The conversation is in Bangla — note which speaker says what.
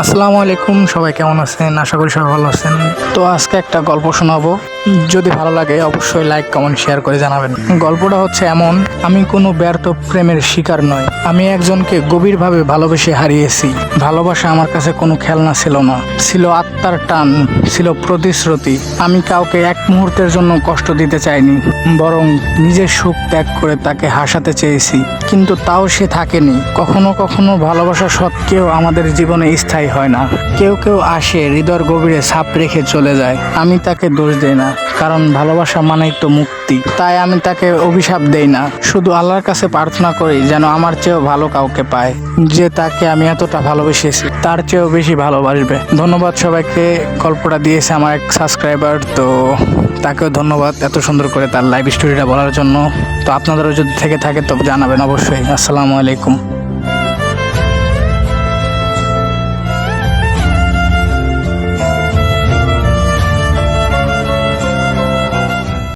Speaker 1: আসসালামু আলাইকুম, সবাই কেমন আছেন? আশা করি সবাই ভালো আছেন। তো আজকে একটা গল্প শোনাবো। যদি ভালো লাগে অবশ্যই লাইক কমেন্ট শেয়ার করে জানাবেন। গল্পটা হচ্ছে এমন, আমি কোনো ব্যর্থ প্রেমের শিকার নই। আমি একজনকে গভীরভাবে ভালোবেসে হারিয়েছি। ভালোবাসা আমার কাছে কোনো খেলনা ছিল না, ছিল আত্মার টান, ছিল প্রতিশ্রুতি। আমি কাউকে এক মুহূর্তের জন্য কষ্ট দিতে চাইনি, বরং নিজের সুখ ত্যাগ করে তাকে হাসাতে চেয়েছি। কিন্তু তাও সে থাকেনি। কখনো কখনো ভালোবাসা সত্ত্বেও আমাদের জীবনে স্থায়ী হয় না। কেউ কেউ আসে, হৃদয়ের গভীরে ছাপ রেখে চলে যায়। আমি তাকে দোষ দেই না, কারণ ভালোবাসা মানেই তো মুক্তি। তাই আমি তাকে অভিশাপ দেই না, শুধু আল্লাহর কাছে প্রার্থনা করি যেন আমার চেয়েও ভালো কাউকে পায়, যে তাকে আমি এতটা ভালোবেসেছি তার চেয়েও বেশি ভালোবাসবে। ধন্যবাদ সবাইকে। গল্পটা দিয়েছে আমার এক সাবস্ক্রাইবার, তো তাকেও ধন্যবাদ এত সুন্দর করে তার লাইভ স্টোরিটা বলার জন্য। তো আপনাদেরও যদি থেকে থাকে তো জানাবেন অবশ্যই। আসসালামু আলাইকুম।